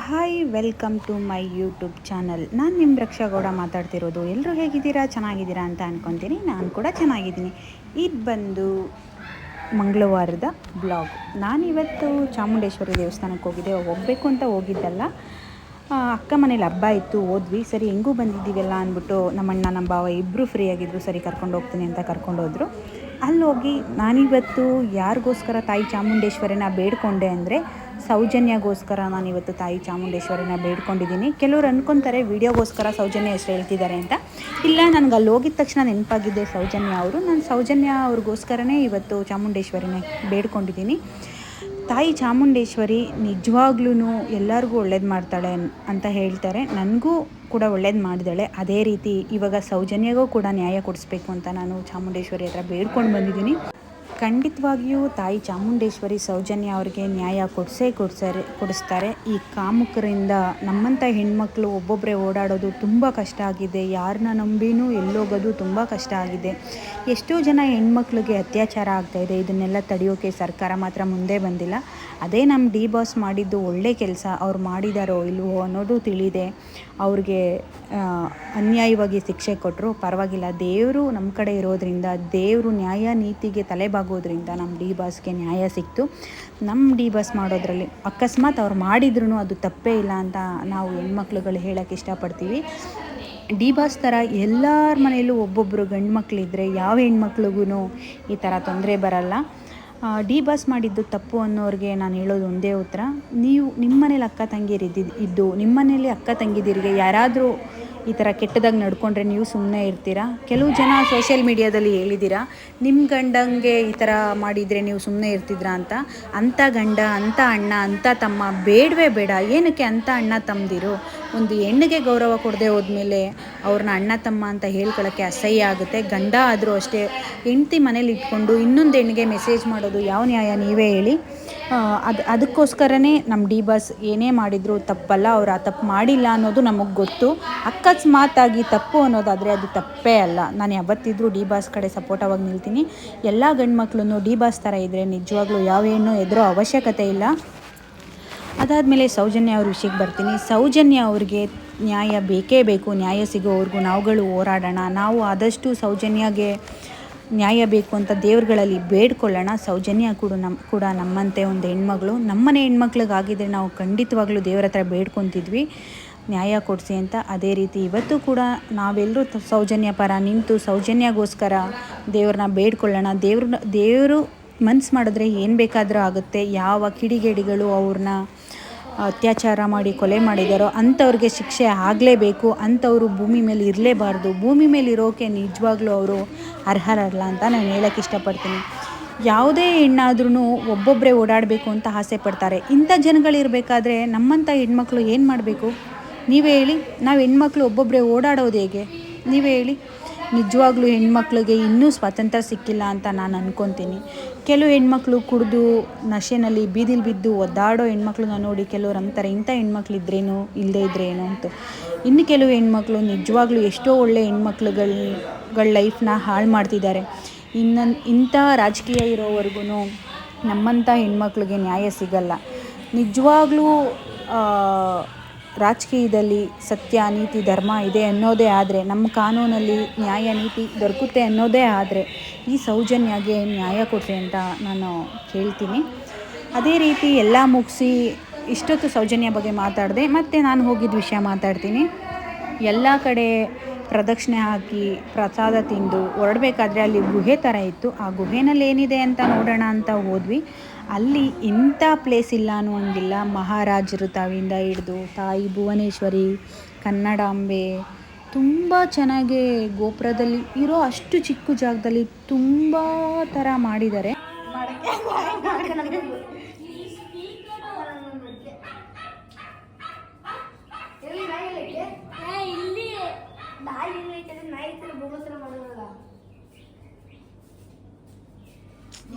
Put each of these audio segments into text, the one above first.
Hi welcome to my YouTube channel. ನಾನು ನಿಮ್ಮ ರಕ್ಷಾಗೌಡ ಮಾತಾಡ್ತಿರೋದು. ಎಲ್ಲರೂ ಹೇಗಿದ್ದೀರಾ, ಚೆನ್ನಾಗಿದ್ದೀರಾ ಅಂತ ಅಂದ್ಕೊತೀನಿ. ನಾನು ಕೂಡ ಚೆನ್ನಾಗಿದ್ದೀನಿ. ಇದು ಬಂದು ಮಂಗಳವಾರದ ಬ್ಲಾಗ್. ನಾನಿವತ್ತು ಚಾಮುಂಡೇಶ್ವರಿ ದೇವಸ್ಥಾನಕ್ಕೆ ಹೋಗಬೇಕು ಅಂತ ಹೋಗಿದ್ದಲ್ಲ. ಅಕ್ಕ ಮನೇಲಿ ಹಬ್ಬ ಇತ್ತು, ಹೋದ್ವಿ. ಸರಿ ಹೆಂಗೂ ಬಂದಿದ್ದೀವಲ್ಲ ಅಂದ್ಬಿಟ್ಟು ನಮ್ಮಣ್ಣ ನಮ್ಮ ಭಾವ ಇಬ್ಬರು ಫ್ರೀ ಆಗಿದ್ದರು. ಸರಿ ಕರ್ಕೊಂಡು ಹೋಗ್ತೀನಿ ಅಂತ ಕರ್ಕೊಂಡೋದ್ರು. ಅಲ್ಲೋಗಿ ನಾನಿವತ್ತು ಯಾರಿಗೋಸ್ಕರ ತಾಯಿ ಚಾಮುಂಡೇಶ್ವರಿನ ಬೇಡ್ಕೊಂಡೆ ಅಂದರೆ ಸೌಜನ್ಯಗೋಸ್ಕರ ನಾನಿವತ್ತು ತಾಯಿ ಚಾಮುಂಡೇಶ್ವರಿನ ಬೇಡ್ಕೊಂಡಿದ್ದೀನಿ. ಕೆಲವರು ಅಂದ್ಕೊತಾರೆ ವಿಡಿಯೋಗೋಸ್ಕರ ಸೌಜನ್ಯ ಹೆಸರು ಹೇಳ್ತಿದ್ದಾರೆ ಅಂತ. ಇಲ್ಲ, ನನಗೆ ಅಲ್ಲಿ ಹೋಗಿದ ತಕ್ಷಣ ನೆನಪಾಗಿದ್ದೆ ಸೌಜನ್ಯ ಅವರು. ನಾನು ಸೌಜನ್ಯ ಅವ್ರಿಗೋಸ್ಕರನೇ ಇವತ್ತು ಚಾಮುಂಡೇಶ್ವರಿನ ಬೇಡ್ಕೊಂಡಿದ್ದೀನಿ. ತಾಯಿ ಚಾಮುಂಡೇಶ್ವರಿ ನಿಜವಾಗ್ಲೂ ಎಲ್ಲರಿಗೂ ಒಳ್ಳೇದು ಮಾಡ್ತಾಳೆ ಅಂತ ಹೇಳ್ತಾರೆ. ನನಗೂ ಕೂಡ ಒಳ್ಳೇದು ಮಾಡಿದಾಳೆ. ಅದೇ ರೀತಿ ಇವಾಗ ಸೌಜನ್ಯಗೂ ಕೂಡ ನ್ಯಾಯ ಕೊಡಿಸ್ಬೇಕು ಅಂತ ನಾನು ಚಾಮುಂಡೇಶ್ವರಿ ಹತ್ರ ಬೇಡ್ಕೊಂಡು ಬಂದಿದ್ದೀನಿ. ಖಂಡಿತವಾಗಿಯೂ ತಾಯಿ ಚಾಮುಂಡೇಶ್ವರಿ ಸೌಜನ್ಯ ಅವ್ರಿಗೆ ನ್ಯಾಯ ಕೊಡಿಸ್ತಾರೆ. ಈ ಕಾಮುಕರಿಂದ ನಮ್ಮಂಥ ಹೆಣ್ಮಕ್ಳು ಒಬ್ಬೊಬ್ಬರೇ ಓಡಾಡೋದು ತುಂಬ ಕಷ್ಟ ಆಗಿದೆ. ಯಾರನ್ನ ನಂಬಿನೂ ಎಲ್ಲೋಗೋದು ತುಂಬ ಕಷ್ಟ ಆಗಿದೆ. ಎಷ್ಟೋ ಜನ ಹೆಣ್ಮಕ್ಳಿಗೆ ಅತ್ಯಾಚಾರ ಆಗ್ತಾಯಿದೆ. ಇದನ್ನೆಲ್ಲ ತಡೆಯೋಕ್ಕೆ ಸರ್ಕಾರ ಮಾತ್ರ ಮುಂದೆ ಬಂದಿಲ್ಲ. ಅದೇ ನಮ್ಮ ಡಿ ಬಾಸ್ ಮಾಡಿದ್ದು ಒಳ್ಳೆ ಕೆಲಸ. ಅವ್ರು ಮಾಡಿದಾರೋ ಇಲ್ವೋ ಅನ್ನೋದು ತಿಳಿದೆ. ಅವ್ರಿಗೆ ಅನ್ಯಾಯವಾಗಿ ಶಿಕ್ಷೆ ಕೊಟ್ಟರು, ಪರವಾಗಿಲ್ಲ. ದೇವರು ನಮ್ಮ ಕಡೆ ಇರೋದ್ರಿಂದ, ದೇವರು ನ್ಯಾಯ ನೀತಿಗೆ ತಲೆಬಾಗೋದ್ರಿಂದ ನಮ್ಮ ಡಿ ಬಾಸ್ಗೆ ನ್ಯಾಯ ಸಿಕ್ತು. ನಮ್ಮ ಡಿ ಬಾಸ್ ಮಾಡೋದ್ರಲ್ಲಿ ಅಕಸ್ಮಾತ್ ಅವ್ರು ಮಾಡಿದ್ರೂ ಅದು ತಪ್ಪೇ ಇಲ್ಲ ಅಂತ ನಾವು ಹೆಣ್ಮಕ್ಳುಗಳು ಹೇಳೋಕ್ಕೆ ಇಷ್ಟಪಡ್ತೀವಿ. ಡಿ ಬಾಸ್ ಥರ ಎಲ್ಲರ ಮನೆಯಲ್ಲೂ ಒಬ್ಬೊಬ್ಬರು ಗಂಡು ಮಕ್ಕಳಿದ್ರೆ ಯಾವ ಹೆಣ್ಮಕ್ಳಿಗೂ ಈ ಥರ ತೊಂದರೆ ಬರಲ್ಲ. ಡಿ ಬಾಸ್ ಮಾಡಿದ್ದು ತಪ್ಪು ಅನ್ನೋರಿಗೆ ನಾನು ಹೇಳೋದು ಒಂದೇ ಉತ್ತರ. ನೀವು ನಿಮ್ಮ ಮನೇಲಿ ಅಕ್ಕ ತಂಗಿಯರಿದ್ದು ನಿಮ್ಮ ಮನೇಲಿ ಅಕ್ಕ ತಂಗಿದಿರಿಗೆ ಯಾರಾದರೂ ಈ ಥರ ಕೆಟ್ಟದಾಗಿ ನಡ್ಕೊಂಡ್ರೆ ನೀವು ಸುಮ್ಮನೆ ಇರ್ತೀರಾ? ಕೆಲವು ಜನ ಸೋಷಿಯಲ್ ಮೀಡಿಯಾದಲ್ಲಿ ಹೇಳಿದ್ದೀರಾ, ನಿಮ್ಮ ಗಂಡಂಗೆ ಈ ಥರ ಮಾಡಿದರೆ ನೀವು ಸುಮ್ಮನೆ ಇರ್ತಿದ್ರಾ ಅಂತ. ಅಂಥ ಗಂಡ, ಅಂಥ ಅಣ್ಣ, ಅಂಥ ತಮ್ಮ ಬೇಡವೇ ಬೇಡ. ಏನಕ್ಕೆ ಅಂಥ ಅಣ್ಣ ತಮ್ಮದಿರು? ಒಂದು ಹೆಣ್ಣಿಗೆ ಗೌರವ ಕೊಡದೆ ಹೋದ್ಮೇಲೆ ಅವ್ರನ್ನ ಅಣ್ಣ ತಮ್ಮ ಅಂತ ಹೇಳ್ಕೊಳ್ಳೋಕ್ಕೆ ಅಸಹ್ಯ ಆಗುತ್ತೆ. ಗಂಡ ಆದರೂ ಅಷ್ಟೇ, ಹೆಂಡ್ತಿ ಮನೇಲಿ ಇಟ್ಕೊಂಡು ಇನ್ನೊಂದು ಹೆಣ್ಣಿಗೆ ಮೆಸೇಜ್ ಮಾಡೋದು ಯಾವ ನ್ಯಾಯ, ನೀವೇ ಹೇಳಿ? ಅದಕ್ಕೋಸ್ಕರನೇ ನಮ್ಮ ಡಿ ಬಾಸ್ ಏನೇ ಮಾಡಿದರೂ ತಪ್ಪಲ್ಲ. ಅವ್ರು ಆ ತಪ್ಪು ಮಾಡಿಲ್ಲ ಅನ್ನೋದು ನಮಗೆ ಗೊತ್ತು. ಅಕಸ್ಮಾತಾಗಿ ತಪ್ಪು ಅನ್ನೋದಾದರೆ ಅದು ತಪ್ಪೇ ಅಲ್ಲ. ನಾನು ಯಾವತ್ತಿದ್ರೂ ಡಿ ಬಾಸ್ ಕಡೆ ಸಪೋರ್ಟವಾಗಿ ನಿಲ್ತೀನಿ. ಎಲ್ಲ ಗಂಡು ಮಕ್ಕಳನ್ನು ಡಿ ಬಾಸ್ ಥರ ಇದ್ದರೆ ನಿಜವಾಗ್ಲೂ ಯಾವ ಹೆಣ್ಣು ಎದುರೋ ಅವಶ್ಯಕತೆ ಇಲ್ಲ. ಅದಾದಮೇಲೆ ಸೌಜನ್ಯ ಅವ್ರ ವಿಷಯಕ್ಕೆ ಬರ್ತೀನಿ. ಸೌಜನ್ಯ ಅವ್ರಿಗೆ ನ್ಯಾಯ ಬೇಕೇ ಬೇಕು. ನ್ಯಾಯ ಸಿಗೋವರೆಗೂ ನಾವುಗಳು ಹೋರಾಡೋಣ. ನಾವು ಆದಷ್ಟು ಸೌಜನ್ಯಗೆ ನ್ಯಾಯ ಬೇಕು ಅಂತ ದೇವ್ರುಗಳಲ್ಲಿ ಬೇಡ್ಕೊಳ್ಳೋಣ. ಸೌಜನ್ಯ ಕೂಡ ನಮ್ಮಂತೆ ಒಂದು ಹೆಣ್ಮಗಳು. ನಮ್ಮನೆ ಹೆಣ್ಮಕ್ಳಿಗಾಗಿದ್ದರೆ ನಾವು ಖಂಡಿತವಾಗ್ಲೂ ದೇವ್ರ ಹತ್ರ ಬೇಡ್ಕೊತಿದ್ವಿ ನ್ಯಾಯ ಕೊಡಿಸಿ ಅಂತ. ಅದೇ ರೀತಿ ಇವತ್ತು ಕೂಡ ನಾವೆಲ್ಲರೂ ಸೌಜನ್ಯ ಪರ ನಿಂತು ಸೌಜನ್ಯಗೋಸ್ಕರ ದೇವ್ರನ್ನ ಬೇಡ್ಕೊಳ್ಳೋಣ. ದೇವರು ಮನ್ಸು ಮಾಡಿದ್ರೆ ಏನು ಬೇಕಾದರೂ ಆಗುತ್ತೆ. ಯಾವ ಕಿಡಿಗೇಡಿಗಳು ಅವ್ರನ್ನ ಅತ್ಯಾಚಾರ ಮಾಡಿ ಕೊಲೆ ಮಾಡಿದಾರೋ ಅಂಥವ್ರಿಗೆ ಶಿಕ್ಷೆ ಆಗಲೇಬೇಕು. ಅಂಥವರು ಭೂಮಿ ಮೇಲೆ ಇರಲೇಬಾರ್ದು. ಭೂಮಿ ಮೇಲೆ ಇರೋಕ್ಕೆ ನಿಜವಾಗ್ಲೂ ಅವರು ಅರ್ಹರಲ್ಲ ಅಂತ ನಾನು ಹೇಳೋಕ್ಕೆ ಇಷ್ಟಪಡ್ತೀನಿ. ಯಾವುದೇ ಹೆಣ್ಣಾದ್ರೂ ಒಬ್ಬೊಬ್ಬರೇ ಓಡಾಡಬೇಕು ಅಂತ ಆಸೆ ಪಡ್ತಾರೆ. ಇಂಥ ಜನಗಳಿರಬೇಕಾದ್ರೆ ನಮ್ಮಂಥ ಹೆಣ್ಮಕ್ಳು ಏನು ಮಾಡಬೇಕು? ನೀವೇ ಹೇಳಿ. ನಾವು ಹೆಣ್ಮಕ್ಳು ಒಬ್ಬೊಬ್ಬರೇ ಓಡಾಡೋದು ಹೇಗೆ? ನೀವೇ ಹೇಳಿ. ನಿಜವಾಗ್ಲೂ ಹೆಣ್ಮಕ್ಳಿಗೆ ಇನ್ನೂ ಸ್ವಾತಂತ್ರ್ಯ ಸಿಕ್ಕಿಲ್ಲ ಅಂತ ನಾನು ಅಂದ್ಕೊತೀನಿ. ಕೆಲವು ಹೆಣ್ಮಕ್ಳು ಕುಡಿದು ನಶೆನಲ್ಲಿ ಬೀದಿಲಿ ಬಿದ್ದು ಒದ್ದಾಡೋ ಹೆಣ್ಮಕ್ಳನ್ನ ನೋಡಿ ಕೆಲವ್ರು ಅಂತಾರೆ, ಇಂಥ ಹೆಣ್ಮಕ್ಳು ಇದ್ರೇನು ಇಲ್ಲದೇ ಇದ್ರೇನು ಅಂತ. ಇನ್ನು ಕೆಲವು ಹೆಣ್ಮಕ್ಳು ನಿಜವಾಗ್ಲೂ ಎಷ್ಟೋ ಒಳ್ಳೆ ಹೆಣ್ಮಕ್ಳುಗಳ ಲೈಫ್ನ ಹಾಳು ಮಾಡ್ತಿದ್ದಾರೆ. ಇಂಥ ರಾಜಕೀಯ ಇರೋವರೆಗೂ ನಮ್ಮಂಥ ಹೆಣ್ಮಕ್ಳಿಗೆ ನ್ಯಾಯ ಸಿಗಲ್ಲ. ನಿಜವಾಗ್ಲೂ ರಾಜಕೀಯದಲ್ಲಿ ಸತ್ಯ, ನೀತಿ, ಧರ್ಮ ಇದೆ ಅನ್ನೋದೇ ಆದರೆ, ನಮ್ಮ ಕಾನೂನಲ್ಲಿ ನ್ಯಾಯ ನೀತಿ ದೊರಕುತ್ತೆ ಅನ್ನೋದೇ ಆದರೆ ಈ ಸೌಜನ್ಯಗೆ ನ್ಯಾಯ ಕೊಡ್ರಿ ಅಂತ ನಾನು ಕೇಳ್ತೀನಿ. ಅದೇ ರೀತಿ ಎಲ್ಲ ಮುಗಿಸಿ ಇಷ್ಟೊತ್ತು ಸೌಜನ್ಯ ಬಗ್ಗೆ ಮಾತಾಡಿದೆ. ಮತ್ತು ನಾನು ಹೋಗಿದ್ದ ವಿಷಯ ಮಾತಾಡ್ತೀನಿ. ಎಲ್ಲ ಕಡೆ ಪ್ರದಕ್ಷಿಣೆ ಹಾಕಿ ಪ್ರಸಾದ ತಿಂದು ಹೊರಡಬೇಕಾದ್ರೆ ಅಲ್ಲಿ ಗುಹೆ ಥರ ಇತ್ತು. ಆ ಗುಹೆನಲ್ಲಿ ಏನಿದೆ ಅಂತ ನೋಡೋಣ ಅಂತ ಹೋದ್ವಿ. ಅಲ್ಲಿ ಇಂಥ ಪ್ಲೇಸ್ ಇಲ್ಲ ಅನ್ನುವಂಗಿಲ್ಲ. ಮಹಾರಾಜರು ತಾವಿಂದ ಹಿಡಿದು ತಾಯಿ ಭುವನೇಶ್ವರಿ, ಕನ್ನಡಾಂಬೆ ತುಂಬ ಚೆನ್ನಾಗಿ ಗೋಪುರದಲ್ಲಿ ಇರೋ ಅಷ್ಟು ಚಿಕ್ಕ ಜಾಗದಲ್ಲಿ ತುಂಬ ಥರ ಮಾಡಿದ್ದಾರೆ.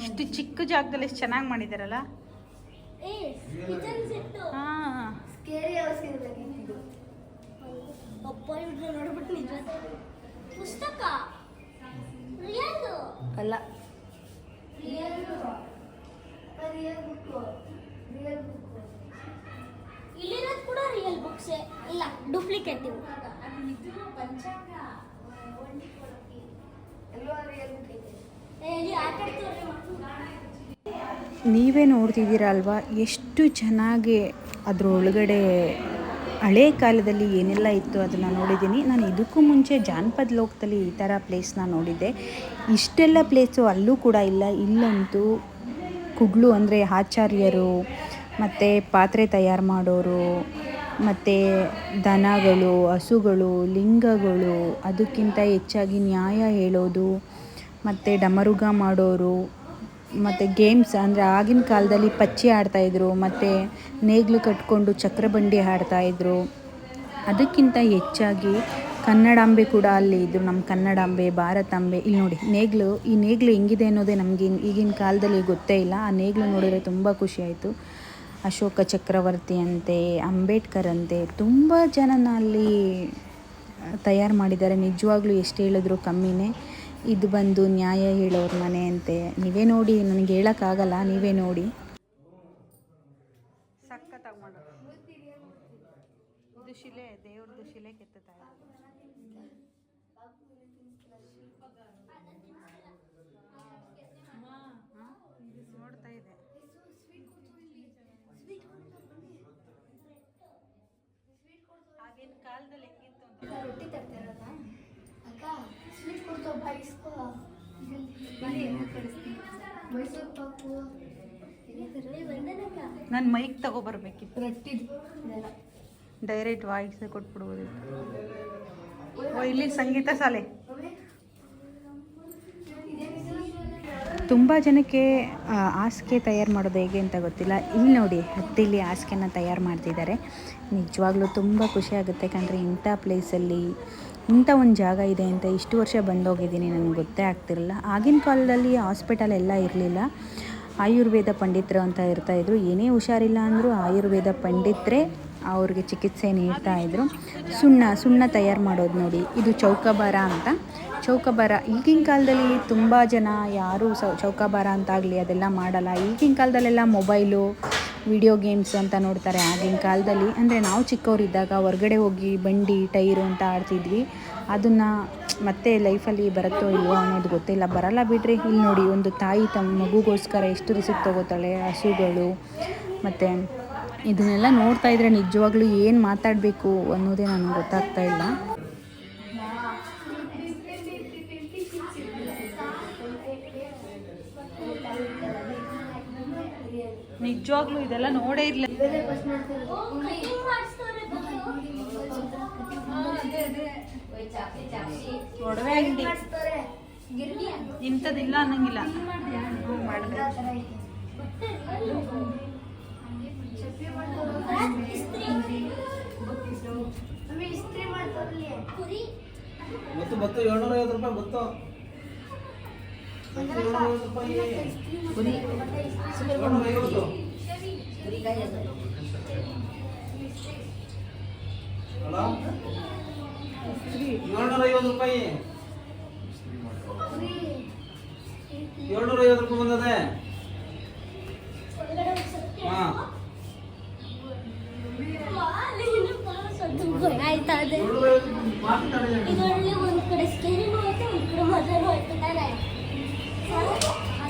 ಇಷ್ಟು ಚಿಕ್ಕ ಜಾಗದಲ್ಲಿ ಎಷ್ಟು ಚೆನ್ನಾಗಿ ಮಾಡಿದಾರಲ್ಲ. ಅಲ್ಲ, ಇಲ್ಲಿರೋದು ಕೂಡ ಇಲ್ಲ ಡೂಪ್ಲಿಕೇಟ್ ಇವು. ನೀವೇ ನೋಡ್ತಿದ್ದೀರಾ ಅಲ್ವಾ ಎಷ್ಟು ಚೆನ್ನಾಗಿ ಅದರೊಳಗಡೆ ಹಳೆ ಕಾಲದಲ್ಲಿ ಏನೆಲ್ಲ ಇತ್ತು ಅದನ್ನು ನೋಡಿದ್ದೀನಿ. ನಾನು ಇದಕ್ಕೂ ಮುಂಚೆ ಜಾನಪದ ಲೋಕದಲ್ಲಿ ಈ ಥರ ಪ್ಲೇಸ್ನ ನೋಡಿದ್ದೆ. ಇಷ್ಟೆಲ್ಲ ಪ್ಲೇಸು ಅಲ್ಲೂ ಕೂಡ ಇಲ್ಲ. ಇಲ್ಲಂತೂ ಕುಡ್ಲು ಅಂದರೆ ಆಚಾರ್ಯರು, ಮತ್ತು ಪಾತ್ರೆ ತಯಾರು ಮಾಡೋರು, ಮತ್ತು ದನಗಳು, ಹಸುಗಳು, ಲಿಂಗಗಳು, ಅದಕ್ಕಿಂತ ಹೆಚ್ಚಾಗಿ ನ್ಯಾಯ ಹೇಳೋದು, ಮತ್ತು ಡಮರುಗ ಮಾಡೋರು, ಮತ್ತು ಗೇಮ್ಸ್ ಅಂದರೆ ಆಗಿನ ಕಾಲದಲ್ಲಿ ಪಚ್ಚಿ ಆಡ್ತಾಯಿದ್ರು, ಮತ್ತು ನೇಗಿಲು ಕಟ್ಕೊಂಡು ಚಕ್ರಬಂಡಿ ಆಡ್ತಾಯಿದ್ರು. ಅದಕ್ಕಿಂತ ಹೆಚ್ಚಾಗಿ ಕನ್ನಡಾಂಬೆ ಕೂಡ ಅಲ್ಲಿ ಇದ್ದರು. ನಮ್ಮ ಕನ್ನಡಾಂಬೆ, ಭಾರತಾಂಬೆ. ಇಲ್ಲಿ ನೋಡಿ ಈ ನೇಗಿಲು ಹೆಂಗಿದೆ ಅನ್ನೋದೇ ನಮಗೆ ಈಗಿನ ಕಾಲದಲ್ಲಿ ಗೊತ್ತೇ ಇಲ್ಲ. ಆ ನೇಗಿಲು ನೋಡಿದ್ರೆ ತುಂಬ ಖುಷಿಯಾಯಿತು. ಅಶೋಕ ಚಕ್ರವರ್ತಿ ಅಂತೆ, ಅಂಬೇಡ್ಕರ್ ಅಂತೆ, ತುಂಬ ಜನನ ಅಲ್ಲಿ ತಯಾರು ಮಾಡಿದ್ದಾರೆ. ನಿಜವಾಗ್ಲೂ ಎಷ್ಟು ಹೇಳಿದ್ರು ಕಮ್ಮಿನೇ. ಇದು ಬಂದು ನ್ಯಾಯ ಹೇಳೋರ ಮನೆ ಅಂತೆ. ನೀವೇ ನೋಡಿ, ನನಗೆ ಹೇಳೋಕ್ಕಾಗಲ್ಲ, ನೀವೇ ನೋಡಿ. ಸಖತ್ತಾಗಿ ಮಾಡೋದು. ಇದು ಶಿಲೆ, ದೇವ್ರದ್ದು ಶಿಲೆ ಕೆತ್ತುತ್ತಾ ನೋಡ್ತಾ ಇದೆ. ಆಗಿನ ಕಾಲದಲ್ಲಿ ಹೆಂಗಿತ್ತು ಅಂತ ರೊಟ್ಟಿ ತರ್ತಾರಲ್ಲ ಅಕ್ಕ, ಸ್ವೀಟ್ ಕೊಡ್ತೋ ಬಾಯಿಸ್ಕೋ. ಮೈಸೂರು ಪಾಕು ನನ್ನ ಮೈಕ್ ತಗೊಬರ್ಬೇಕಿತ್ತು. ರೊಟ್ಟಿ ಡೈರೆಕ್ಟ್ ವಾಯ್ಸ್ ಕೊಟ್ಬಿಡ್ಬೋದು. ಇಲ್ಲಿ ಸಂಗೀತ ಶಾಲೆ. ತುಂಬ ಜನಕ್ಕೆ ಹಾಸಿಗೆ ತಯಾರು ಮಾಡೋದು ಹೇಗೆ ಅಂತ ಗೊತ್ತಿಲ್ಲ. ಇಲ್ಲಿ ನೋಡಿ ಹತ್ತಿಲಿ ಹಾಸಿಗೆನ ತಯಾರು ಮಾಡ್ತಿದ್ದಾರೆ. ನಿಜವಾಗ್ಲೂ ತುಂಬ ಖುಷಿಯಾಗುತ್ತೆ ಕಣ್ರಿ. ಇಂಥ ಪ್ಲೇಸಲ್ಲಿ ಇಂಥ ಒಂದು ಜಾಗ ಇದೆ ಅಂತ ಇಷ್ಟು ವರ್ಷ ಬಂದೋಗಿದ್ದೀನಿ, ನನಗೆ ಗೊತ್ತೇ ಆಗ್ತಿರಲಿಲ್ಲ. ಆಗಿನ ಕಾಲದಲ್ಲಿ ಹಾಸ್ಪಿಟಲ್ ಎಲ್ಲ ಇರಲಿಲ್ಲ. ಆಯುರ್ವೇದ ಪಂಡಿತರು ಅಂತ ಇರ್ತಾಯಿದ್ರು. ಏನೇ ಹುಷಾರಿಲ್ಲ ಅಂದರೂ ಆಯುರ್ವೇದ ಪಂಡಿತರೇ ಅವ್ರಿಗೆ ಚಿಕಿತ್ಸೆ ನೀಡ್ತಾಯಿದ್ರು. ಸುಣ್ಣ ತಯಾರು ಮಾಡೋದು ನೋಡಿ, ಇದು ಚೌಕಾಬಾರ ಅಂತ. ಚೌಕಾಬಾರ ಈಗಿನ ಕಾಲದಲ್ಲಿ ತುಂಬ ಜನ ಯಾರೂ ಚೌಕಾಬಾರ ಅಂತಾಗಲಿ ಅದೆಲ್ಲ ಮಾಡಲ್ಲ. ಈಗಿನ ಕಾಲದಲ್ಲೆಲ್ಲ ಮೊಬೈಲು, ವಿಡಿಯೋ ಗೇಮ್ಸ್ ಅಂತ ನೋಡ್ತಾರೆ. ಆಗಿನ ಕಾಲದಲ್ಲಿ ಅಂದರೆ ನಾವು ಚಿಕ್ಕವರಿದ್ದಾಗ ಹೊರಗಡೆ ಹೋಗಿ ಬಂಡಿ, ಟೈರು ಅಂತ ಆಡ್ತಿದ್ವಿ. ಅದನ್ನು ಮತ್ತೆ ಲೈಫಲ್ಲಿ ಬರುತ್ತೋ ಇಲ್ವೋ ಅನ್ನೋದು ಗೊತ್ತಿಲ್ಲ. ಬರಲ್ಲ ಬಿಡ್ರಿ. ಇಲ್ಲಿ ನೋಡಿ, ಒಂದು ತಾಯಿ ತಮ್ಮ ಮಗುಗೋಸ್ಕರ ಎಷ್ಟು ರಿಸ್ಕ್ ತೊಗೋತಾಳೆ. ಹಸುಗಳು ಮತ್ತು ಇದನ್ನೆಲ್ಲ ನೋಡ್ತಾ ಇದ್ದರೆ ನಿಜವಾಗ್ಲೂ ಏನು ಮಾತಾಡಬೇಕು ಅನ್ನೋದೇ ನನಗೆ ಗೊತ್ತಾಗ್ತಾ ಇಲ್ಲ. ನಿಜವಾಗ್ಲೂ ಇದೆಲ್ಲ ನೋಡೇ ಇರಲಿಲ್ಲ. ಒಡವೆ ಅಂಗಡಿ ಇಂಥದ್ದಿಲ್ಲ ಅನ್ನಂಗಿಲ್ಲ. ಮಾಡಿದೆ ಬತ್ತು 750 ರೂಪಾಯಿ ಬತ್ತು. ಕುರಿ 750 ರೂಪಾಯಿ. 750 ರೂಪಾಯಿ ಬಂದದೆ. ಹಾಂ ಆಯ್ತಾ? ಅದೇ ಇದರಲ್ಲಿ ಒಂದು ಕಡೆ ಸ್ಕೇರಿಂಗ್ ಹೋಗುತ್ತೆ, ಒಂದು ಕಡೆ ಮೊದಲು ಹೋಗ್ತಿದ್ದಾರೆ. ನೋಡಿ ಆ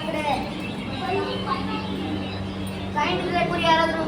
ಕಡೆ ಕುರಿ ಯಾರಾದ್ರೂ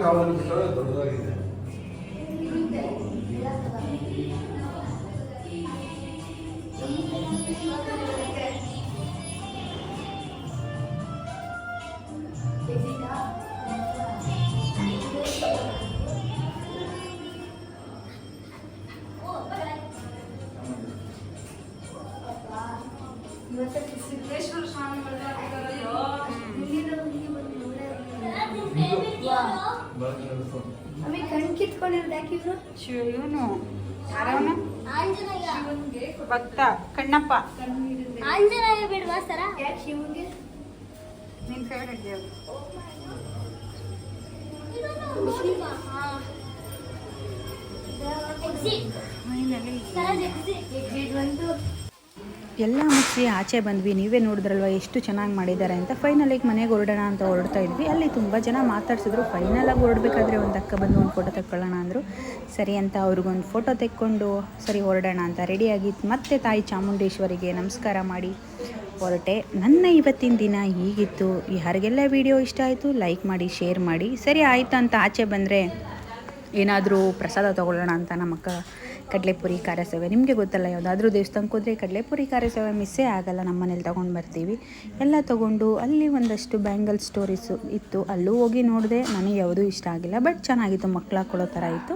ಕಾಲದಲ್ಲಿ ಬಿಟ್ಟರೆ ದೊಡ್ಡದಾಗಿದೆ. ಸಿದ್ದೇಶ್ವರ ಸ್ವಾಮಿಗಳು ಆಮೇಲೆ ಕಣ್ ಕಿತ್ಕೊಂಡಿರೋದು ಯಾಕೆ ಇವರು? ಇವನು ಯಾರವನು ಆಂಜನೇಯ ಭಕ್ತ ಕಣ್ಣಪ್ಪ. ಆಂಜನೇಯ ಬಿಡ್ವಾ ಸರ ಯಾಕೆ ಶಿವನಿಗೆ? ನಿನ್ನ ಫೇವ್ರೆಟ್ ದೇವ್ರು. ಫೈನಲಿ ಎಕ್ಸಿಟ್ ಬಂತು. ಎಲ್ಲ ಮುಗಿಸಿ ಆಚೆ ಬಂದ್ವಿ. ನೀವೇ ನೋಡಿದ್ರಲ್ವ ಎಷ್ಟು ಚೆನ್ನಾಗಿ ಮಾಡಿದ್ದಾರೆ ಅಂತ. ಫೈನಲಿಗೆ ಮನೆಗೆ ಹೊರಡೋಣ ಅಂತ ಹೊರಡ್ತಾ ಇದ್ವಿ. ಅಲ್ಲಿ ತುಂಬ ಜನ ಮಾತಾಡ್ಸಿದ್ರು. ಫೈನಲಾಗಿ ಹೊರಡ್ಬೇಕಾದ್ರೆ ಒಂದು ಅಕ್ಕ ಬಂದು ಒಂದು ಫೋಟೋ ತೆಕ್ಕೊಳ್ಳೋಣ ಅಂದರು. ಸರಿ ಅಂತ ಅವ್ರಿಗೊಂದು ಫೋಟೋ ತೆಕ್ಕೊಂಡು ಸರಿ ಹೊರಡೋಣ ಅಂತ ರೆಡಿಯಾಗಿ ಮತ್ತೆ ತಾಯಿ ಚಾಮುಂಡೇಶ್ವರಿಗೆ ನಮಸ್ಕಾರ ಮಾಡಿ ಹೊರಟೆ. ನನ್ನ ಇವತ್ತಿನ ದಿನ ಹೀಗಿತ್ತು. ಯಾರಿಗೆಲ್ಲ ವಿಡಿಯೋ ಇಷ್ಟ ಆಯಿತು ಲೈಕ್ ಮಾಡಿ, ಶೇರ್ ಮಾಡಿ. ಸರಿ ಆಯಿತು ಅಂತ ಆಚೆ ಬಂದರೆ ಏನಾದರೂ ಪ್ರಸಾದ ತೊಗೊಳ್ಳೋಣ ಅಂತ ನಮ್ಮಕ್ಕ ಕಡಲೆಪುರಿ ಖಾರ ಸೇವೆ, ನಿಮಗೆ ಗೊತ್ತಲ್ಲ, ಯಾವುದಾದ್ರೂ ದೇವಸ್ಥಾನಕ್ಕೆ ಹೋದರೆ ಕಡಲೆಪುರಿ ಖಾರ ಸೇವೆ ಮಿಸ್ಸೇ ಆಗಲ್ಲ. ನಮ್ಮ ಮನೇಲಿ ತೊಗೊಂಡು ಬರ್ತೀವಿ. ಎಲ್ಲ ತೊಗೊಂಡು ಅಲ್ಲಿ ಒಂದಷ್ಟು ಬ್ಯಾಂಗಲ್ ಸ್ಟೋರೀಸು ಇತ್ತು, ಅಲ್ಲೂ ಹೋಗಿ ನೋಡಿದೆ. ನನಗೆ ಯಾವುದೂ ಇಷ್ಟ ಆಗಿಲ್ಲ, ಬಟ್ ಚೆನ್ನಾಗಿತ್ತು, ಮಕ್ಳು ಹಾಕ್ಕೊಳ್ಳೋ ಥರ ಇತ್ತು.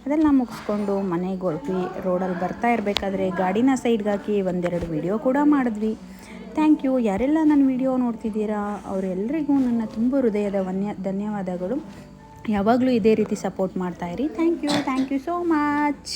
ಅದೆಲ್ಲ ಮುಗಿಸ್ಕೊಂಡು ಮನೆಗೆ ಹೊರಟ್ವಿ. ರೋಡಲ್ಲಿ ಬರ್ತಾ ಇರಬೇಕಾದ್ರೆ ಗಾಡಿನ ಸೈಡ್ಗೆ ಹಾಕಿ ಒಂದೆರಡು ವಿಡಿಯೋ ಕೂಡ ಮಾಡಿದ್ವಿ. Thank you. ಯಾರೆಲ್ಲ ನನ್ನ ವಿಡಿಯೋ ನೋಡ್ತಿದ್ದೀರಾ ಅವರೆಲ್ಲರಿಗೂ ನನ್ನ ತುಂಬ ಹೃದಯದ ಧನ್ಯವಾದಗಳು. ಯಾವಾಗಲೂ ಇದೇ ರೀತಿ ಸಪೋರ್ಟ್ ಮಾಡ್ತಾಯಿರಿ. Thank you so much.